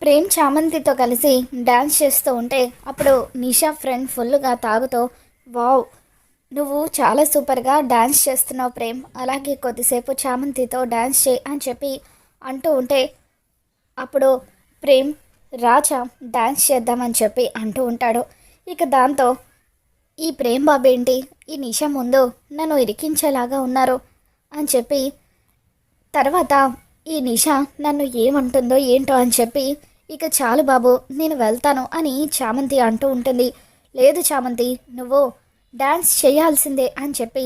ప్రేమ్ చామంతితో కలిసి డ్యాన్స్ చేస్తూ ఉంటే అప్పుడు నిషా ఫ్రెండ్ ఫుల్గా తాగుతూ, వావ్, నువ్వు చాలా సూపర్గా డ్యాన్స్ చేస్తున్నావు ప్రేమ్, అలాగే కొద్దిసేపు చామంతితో డ్యాన్స్ చేయి అని చెప్పి అంటూ ఉంటే అప్పుడు ప్రేమ్, రాజా డ్యాన్స్ చేద్దామని చెప్పి అంటూ ఉంటాడు. ఇక దాంతో ఈ ప్రేమ్ బాబు ఏంటి ఈ నిషా ముందు నన్ను ఇరికించేలాగా ఉన్నారు అని చెప్పి తర్వాత ఈ నిషా నన్ను ఏమంటుందో ఏంటో అని చెప్పి ఇక చాలు బాబు నేను వెళ్తాను అని చామంతి అంటూ ఉంటుంది. లేదు చామంతి, నువ్వు డ్యాన్స్ చేయాల్సిందే అని చెప్పి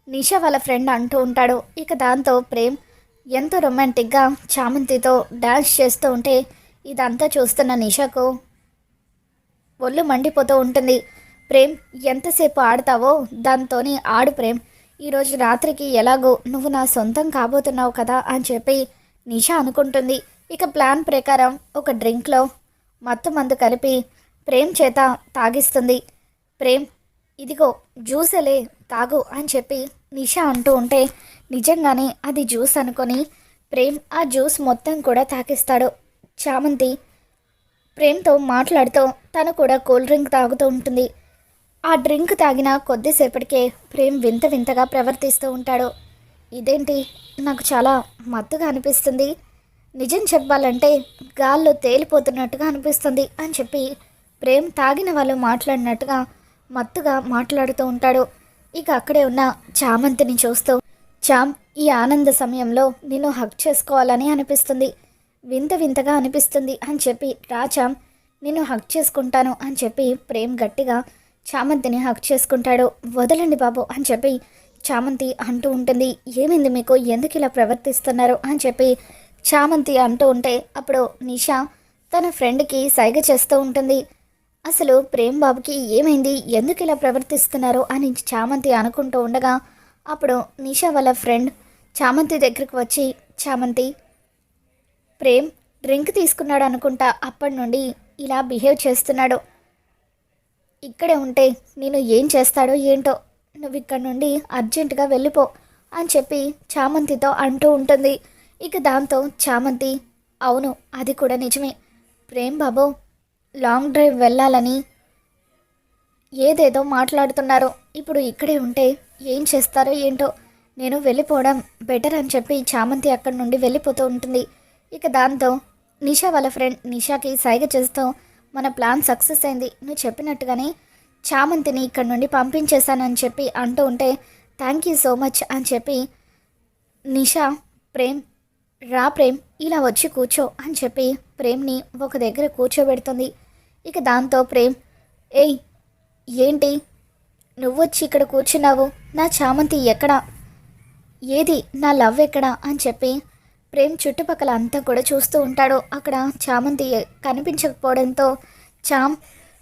నిషా వాళ్ళ ఫ్రెండ్ అంటూ ఉంటాడు. ఇక దాంతో ప్రేమ్ ఎంతో రొమాంటిక్గా చామంతితో డ్యాన్స్ చేస్తూ ఉంటే ఇదంతా చూస్తున్న నిషాకు ఒళ్ళు మండిపోతూ ఉంటుంది. ప్రేమ్, ఎంతసేపు ఆడతావో దాంతోని ఆడు ప్రేమ్, ఈరోజు రాత్రికి ఎలాగో నువ్వు నా సొంతం కాబోతున్నావు కదా అని చెప్పి నిషా అనుకుంటుంది. ఇక ప్లాన్ ప్రకారం ఒక డ్రింక్లో మత్తు మందు కలిపి ప్రేమ్ చేత తాగిస్తుంది. ప్రేమ్, ఇదిగో జ్యూసలే తాగు అని చెప్పి నిషా అంటూ ఉంటే నిజంగానే అది జ్యూస్ అనుకొని ప్రేమ్ ఆ జ్యూస్ మొత్తం కూడా తాగిస్తాడు. చామంతి ప్రేమ్తో మాట్లాడుతూ తను కూడా కూల్ డ్రింక్ తాగుతూ ఉంటుంది. ఆ డ్రింక్ తాగిన కొద్దిసేపటికే ప్రేమ్ వింత వింతగా ప్రవర్తిస్తూ ఉంటాడు. ఇదేంటి, నాకు చాలా మత్తుగా అనిపిస్తుంది, నిజం చెప్పాలంటే గాల్లో తేలిపోతున్నట్టుగా అనిపిస్తుంది అని చెప్పి ప్రేమ్ తాగిన వాళ్ళు మాట్లాడినట్టుగా మత్తుగా మాట్లాడుతూ ఉంటాడు. ఇక అక్కడే ఉన్న చామంతిని చూస్తూ, చామ్, ఈ ఆనంద సమయంలో నిన్ను హక్ చేసుకోవాలని అనిపిస్తుంది, వింత వింతగా అనిపిస్తుంది అని చెప్పి రాచామ్, నిన్ను హక్ చేసుకుంటాను అని చెప్పి ప్రేమ్ గట్టిగా చామంతిని హక్ చేసుకుంటాడు. వదలండి బాబు అని చెప్పి చామంతి అంటూ ఉంటుంది. ఏమైంది మీకు, ఎందుకు ఇలా ప్రవర్తిస్తున్నారు అని చెప్పి చామంతి అంటూ ఉంటే అప్పుడు నిషా తన ఫ్రెండ్కి సైగ చేస్తూ ఉంటుంది. అసలు ప్రేమ్ బాబుకి ఏమైంది, ఎందుకు ఇలా ప్రవర్తిస్తున్నారు అని చామంతి అనుకుంటూ ఉండగా అప్పుడు నిషా వాళ్ళ ఫ్రెండ్ చామంతి దగ్గరికి వచ్చి, చామంతి, ప్రేమ్ డ్రింక్ తీసుకున్నాడు అనుకుంటా, అప్పటి నుండి ఇలా బిహేవ్ చేస్తున్నాడు, ఇక్కడే ఉంటే నేను ఏం చేస్తాడో ఏంటో, నువ్వు ఇక్కడ నుండి అర్జెంటుగా వెళ్ళిపో అని చెప్పి చామంతితో అంటూ ఉంటుంది. ఇక దాంతో చామంతి, అవును అది కూడా నిజమే, ప్రేమ్ బాబు లాంగ్ డ్రైవ్ వెళ్ళాలని ఏదేదో మాట్లాడుతున్నారు, ఇప్పుడు ఇక్కడే ఉంటే ఏం చేస్తారో ఏంటో, నేను వెళ్ళిపోవడం బెటర్ అని చెప్పి చామంతి అక్కడి నుండి వెళ్ళిపోతూ ఉంటుంది. ఇక దాంతో నిషా వాళ్ళ ఫ్రెండ్ నిషాకి సైగ చేస్తూ, మన ప్లాన్ సక్సెస్ అయింది, నువ్వు చెప్పినట్టుగానే చామంతిని ఇక్కడ నుండి పంపించేశానని చెప్పి అంటూ ఉంటే థ్యాంక్ యూ సో మచ్ అని చెప్పి నిషా, ప్రేమ్, రా ప్రేమ్ ఇలా వచ్చి కూర్చో అని చెప్పి ప్రేమ్ని ఒక దగ్గర కూర్చోబెడుతుంది. ఇక దాంతో ప్రేమ్, ఏయ్ ఏంటి నువ్వొచ్చి ఇక్కడ కూర్చున్నావు, నా చామంతి ఎక్కడా, ఏది నా లవ్ ఎక్కడా అని చెప్పి ప్రేమ్ చుట్టుపక్కల అంతా కూడా చూస్తూ ఉంటాడు. అక్కడ చామంతి కనిపించకపోవడంతో చామ్,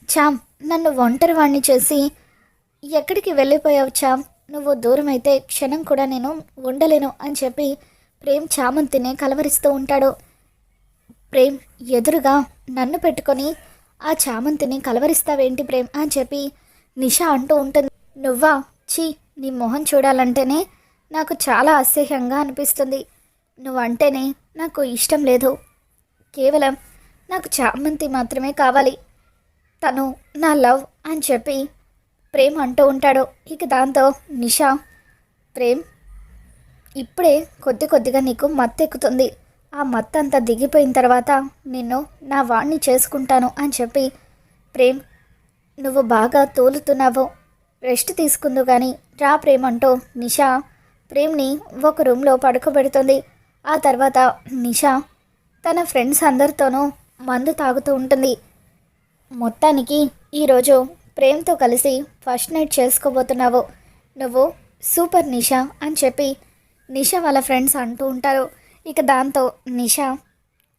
చామ్, నన్ను ఒంటరి వాణ్ణి చేసి ఎక్కడికి వెళ్ళిపోయావు చామ్, నువ్వు దూరం అయితే క్షణం కూడా నేను ఉండలేను అని చెప్పి ప్రేమ్ చామంతిని కలవరిస్తూ ఉంటాడు. ప్రేమ్, ఎదురుగా నన్ను పెట్టుకొని ఆ చామంతిని కలవరిస్తావేంటి ప్రేమ్ అని చెప్పి నిషా అంటూ ఉంటుంది. నువ్వా, చీ, నీ మొహం చూడాలంటేనే నాకు చాలా అసహ్యంగా అనిపిస్తుంది, నువ్వంటేనే నాకు ఇష్టం లేదు, కేవలం నాకు చామంతి మాత్రమే కావాలి, తను నా లవ్ అని చెప్పి ప్రేమ్ అంటూ ఉంటాడు. ఇక దాంతో నిషా, ప్రేమ్, ఇప్పుడే కొద్ది కొద్దిగా నీకు మత్తు ఎక్కుతుంది, ఆ మత్తు అంతా దిగిపోయిన తర్వాత నిన్ను నా వాణ్ణి చేసుకుంటాను అని చెప్పి ప్రేమ్, నువ్వు బాగా తోలుతున్నావు, రెస్ట్ తీసుకుందు కానీ రా ప్రేమ్ అంటూ నిషా ప్రేమ్ని ఒక రూమ్లో పడుకోబెడుతుంది. ఆ తర్వాత నిషా తన ఫ్రెండ్స్ అందరితోనూ మందు తాగుతూ ఉంటుంది. మొత్తానికి ఈరోజు ప్రేమ్తో కలిసి ఫస్ట్ నైట్ చేసుకోబోతున్నావు, నువ్వు సూపర్ నిషా అని చెప్పి నిషా వాళ్ళ ఫ్రెండ్స్ అంటూ ఉంటారు. ఇక దాంతో నిషా,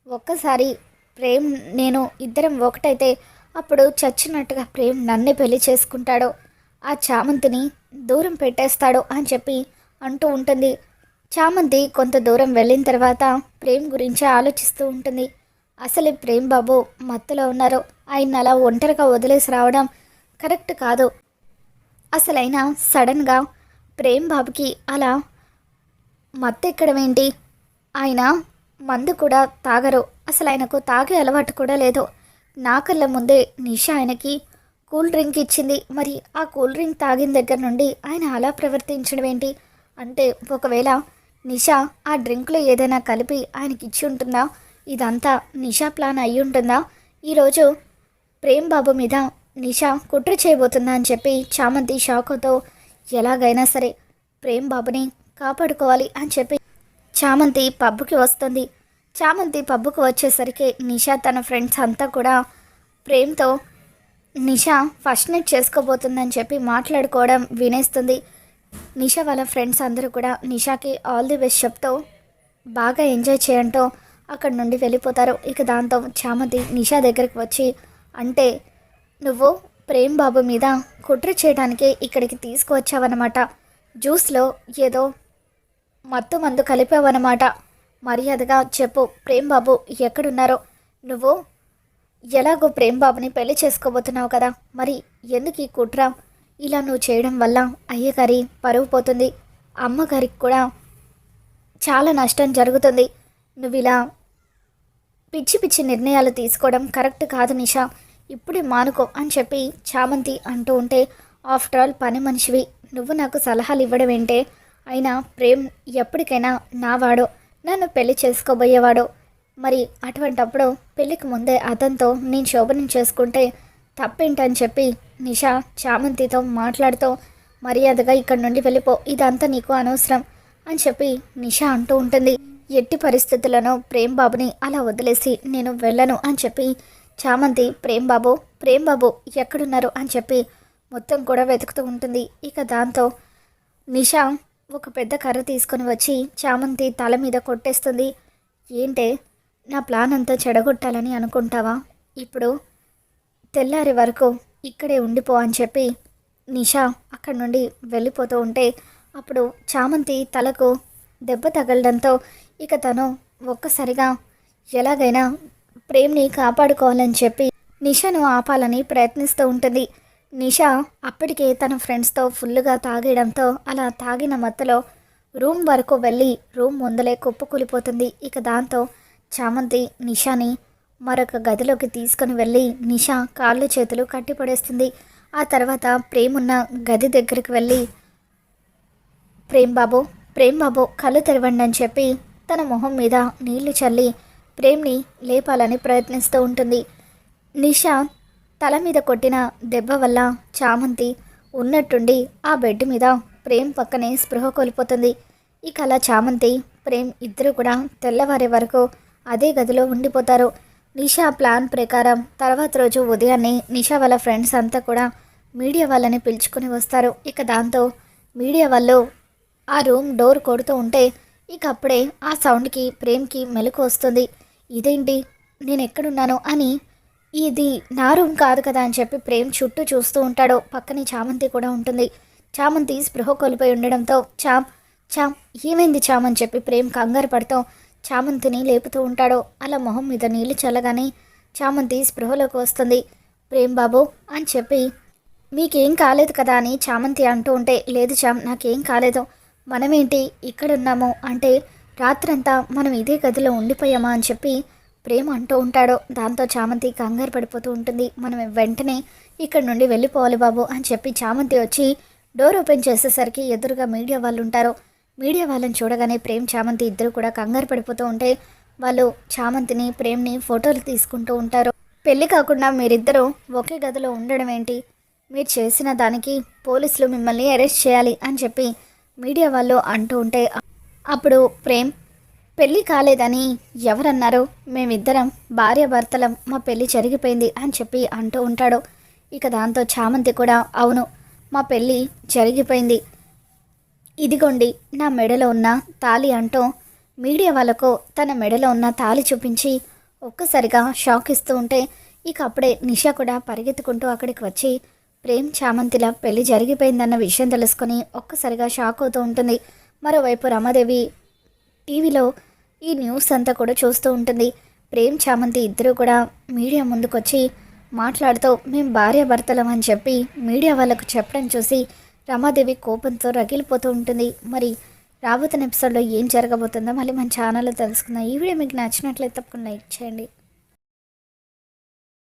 ఒక్కసారి ప్రేమ్ నేను ఇద్దరం ఒకటైతే అప్పుడు చచ్చినట్టుగా ప్రేమ్ నన్నే పెళ్లి చేసుకుంటాడు, ఆ చామంతిని దూరం పెట్టేస్తాడు అని చెప్పి అంటూ ఉంటుంది. చామంతి కొంత దూరం వెళ్ళిన తర్వాత ప్రేమ్ గురించి ఆలోచిస్తూ ఉంటుంది. అసలు ప్రేమ్ బాబు మత్తులో ఉన్నారు, ఆయన అలా ఒంటరిగా వదిలేసి రావడం కరెక్ట్ కాదు, అసలైనా సడన్గా ప్రేమ్ బాబుకి అలా మత్తెక్కడం ఏంటి, ఆయన మందు కూడా తాగరు, అసలు ఆయనకు తాగే అలవాటు కూడా లేదు. నా కళ్ళ ముందే నిషా ఆయనకి కూల్ డ్రింక్ ఇచ్చింది. మరి ఆ కూల్ డ్రింక్ తాగిన దగ్గర నుండి ఆయన అలా ప్రవర్తించడం ఏంటి? అంటే ఒకవేళ నిషా ఆ డ్రింక్లో ఏదైనా కలిపి ఆయనకి ఇచ్చి ఉంటుందా? ఇదంతా నిషా ప్లాన్ అయి ఉంటుందా? ఈరోజు ప్రేమ్ బాబు మీద నిషా కుట్ర చేయబోతుందా అని చెప్పి చామంతి షాకుతో ఎలాగైనా సరే ప్రేమ్ బాబుని కాపాడుకోవాలి అని చెప్పి చామంతి పబ్కి వస్తుంది. చామంతి పబ్కి వచ్చేసరికి నిషా తన ఫ్రెండ్స్ అంతా కూడా ప్రేమ్తో నిషా ఫస్ట్ నైట్ చేసుకోబోతుందని చెప్పి మాట్లాడుకోవడం వినేస్తుంది. నిషా వాళ్ళ ఫ్రెండ్స్ అందరూ కూడా నిషాకి ఆల్ ది బెస్ట్ చెప్తూ బాగా ఎంజాయ్ చేయంటూ అక్కడి నుండి వెళ్ళిపోతారు. ఇక దాంతో చామంతి నిషా దగ్గరికి వచ్చి, అంటే నువ్వు ప్రేమ్ బాబు మీద కుట్ర చేయడానికే ఇక్కడికి తీసుకువచ్చావన్నమాట. జ్యూస్లో ఏదో మత్తు మందు కలిపావన్నమాట. మర్యాదగా చెప్పు, ప్రేమ్ బాబు ఎక్కడున్నారో? నువ్వు ఎలాగో ప్రేమ్ బాబుని పెళ్లి చేసుకోబోతున్నావు కదా, మరి ఎందుకు ఈ కుట్ర? ఇలా నువ్వు చేయడం వల్ల అయ్యగారి పరువు పోతుంది, అమ్మగారికి కూడా చాలా నష్టం జరుగుతుంది. నువ్వు ఇలా పిచ్చి పిచ్చి నిర్ణయాలు తీసుకోవడం కరెక్ట్ కాదు నిషా, ఇప్పుడే మానుకో అని చెప్పి చామంతి అంటూ ఉంటే, ఆఫ్టర్ ఆల్ పని మనిషివి, నువ్వు నాకు సలహాలు ఇవ్వడం ఏంటే? అయినా ప్రేమ్ ఎప్పటికైనా నావాడో, నన్ను పెళ్లి చేసుకోబోయేవాడో. మరి అటువంటప్పుడు పెళ్ళికి ముందే అతనితో నేను శోభనం చేసుకుంటే తప్పేంటని చెప్పి నిషా చామంతితో మాట్లాడుతూ, మర్యాదగా ఇక్కడి నుండి వెళ్ళిపో, ఇదంతా నీకు అనవసరం అని చెప్పి నిషా అంటూ ఉంటుంది. ఎట్టి పరిస్థితులను ప్రేమ్ బాబుని అలా వదిలేసి నేను వెళ్ళను అని చెప్పి చామంతి ప్రేమ్ బాబు ఎక్కడున్నారు అని చెప్పి మొత్తం కూడా వెతుకుతూ ఉంటుంది. ఇక దాంతో నిషా ఒక పెద్ద కర్ర తీసుకొని వచ్చి చామంతి తల మీద కొట్టేస్తుంది. ఏంటే, నా ప్లాన్ అంతా చెడగొట్టాలని అనుకుంటావా? ఇప్పుడు తెల్లారి వరకు ఇక్కడే ఉండిపో అని చెప్పి నిషా అక్కడి నుండి వెళ్ళిపోతూ ఉంటే, అప్పుడు చామంతి తలకు దెబ్బ తగలడంతో ఇక తను ఒక్కసారిగా ఎలాగైనా ప్రేమ్ని కాపాడుకోవాలని చెప్పి నిషాను ఆపాలని ప్రయత్నిస్తూ ఉంటుంది. నిషా అప్పటికే తన ఫ్రెండ్స్తో ఫుల్గా తాగేయడంతో అలా తాగిన మత్తులో రూమ్ వరకు వెళ్ళి రూమ్ ముందలే కుప్పకూలిపోతుంది. ఇక దాంతో చామంతి నిషాని మరొక గదిలోకి తీసుకుని వెళ్ళి నిషా కాళ్ళు చేతులు కట్టిపడేస్తుంది. ఆ తర్వాత ప్రేమ్ ఉన్న గది దగ్గరికి వెళ్ళి, ప్రేమ్ బాబు కళ్ళు తెరవండి అని చెప్పి తన మొహం మీద నీళ్లు చల్లి ప్రేమ్ని లేపాలని ప్రయత్నిస్తూ ఉంటుంది. నిషా తల మీద కొట్టిన దెబ్బ వల్ల చామంతి ఉన్నట్టుండి ఆ బెడ్ మీద ప్రేమ్ పక్కనే స్పృహ కోల్పోతుంది. ఇక అలా చామంతి ప్రేమ్ ఇద్దరు కూడా తెల్లవారే వరకు అదే గదిలో ఉండిపోతారు. నిషా ప్లాన్ ప్రకారం తర్వాత రోజు ఉదయాన్నే నిషా వాళ్ళ ఫ్రెండ్స్ అంతా కూడా మీడియా వాళ్ళని పిలుచుకొని వస్తారు. ఇక దాంతో మీడియా వాళ్ళు ఆ రూమ్ డోర్ కొడుతూ ఉంటే ఇక అప్పుడే ఆ సౌండ్కి ప్రేమ్కి మెలకు వస్తుంది. ఇదేంటి, నేను ఎక్కడున్నాను అని, ఇది నా రూమ్ కాదు కదా అని చెప్పి ప్రేమ్ చుట్టూ చూస్తూ ఉంటాడు. పక్కనే చామంతి కూడా ఉంటుంది. చామంతి స్పృహ కోల్పోయి ఉండడంతో చామ్ ఏమైంది చామ్ అని చెప్పి ప్రేమ్ కంగారు పడుతూ చామంతిని లేపుతూ ఉంటాడు. అలా మొహం మీద నీళ్లు చల్లగానే చామంతి స్పృహలోకి వస్తుంది. ప్రేమ్ బాబు అని చెప్పి, మీకేం కాలేదు కదా అని చామంతి అంటూ ఉంటే, లేదు చామ్ నాకేం కాలేదు, మనమేంటి ఇక్కడున్నాము అంటే రాత్రంతా మనం ఇదే గదిలో ఉండిపోయామా అని చెప్పి ప్రేమ్ అంటూ ఉంటాడు. దాంతో చామంతి కంగారు పడిపోతూ ఉంటుంది. మనం వెంటనే ఇక్కడ నుండి వెళ్ళిపోవాలి బాబు అని చెప్పి చామంతి వచ్చి డోర్ ఓపెన్ చేసేసరికి ఎదురుగా మీడియా వాళ్ళు ఉంటారు. మీడియా వాళ్ళని చూడగానే ప్రేమ్ చామంతి ఇద్దరు కూడా కంగారు పడిపోతూ ఉంటే వాళ్ళు చామంతిని ప్రేమ్ని ఫోటోలు తీసుకుంటూ ఉంటారు. పెళ్ళి కాకుండా మీరిద్దరూ ఒకే గదిలో ఉండడం ఏంటి? మీరు చేసిన దానికి పోలీసులు మిమ్మల్ని అరెస్ట్ చేయాలి అని చెప్పి మీడియా వాళ్ళు అంటూ ఉంటే అప్పుడు ప్రేమ్, పెళ్ళి కాలేదని ఎవరన్నారు? మేమిద్దరం భార్యాభర్తలం, మా పెళ్ళి జరిగిపోయింది అని చెప్పి అంటూ ఉంటాడు. ఇక దాంతో చామంతి కూడా, అవును మా పెళ్ళి జరిగిపోయింది, ఇదిగోండి నా మెడలో ఉన్న తాళి అంటూ మీడియా వాళ్ళకు తన మెడలో ఉన్న తాళి చూపించి ఒక్కసారిగా షాక్ ఇస్తూ ఉంటే ఇక అప్పుడే నిషా కూడా పరిగెత్తుకుంటూ అక్కడికి వచ్చి ప్రేమ్ చామంతిల పెళ్లి జరిగిపోయిందన్న విషయం తెలుసుకొని ఒక్కసారిగా షాక్ అవుతూ ఉంటుంది. మరోవైపు రమాదేవి టీవీలో ఈ న్యూస్ అంతా కూడా చూస్తూ ఉంటుంది. ప్రేమ్ చామంతి ఇద్దరూ కూడా మీడియా ముందుకొచ్చి మాట్లాడుతూ మేము భార్యాభర్తలం అని చెప్పి మీడియా వాళ్ళకు చెప్పడం చూసి రమాదేవి కోపంతో రగిలిపోతూ ఉంటుంది. మరి రాబోతున్న ఎపిసోడ్లో ఏం జరగబోతుందో మళ్ళీ మన ఛానల్లో తెలుసుకుందాం. ఈ వీడియో మీకు నచ్చినట్లయితే తప్పకుండా లైక్ చేయండి.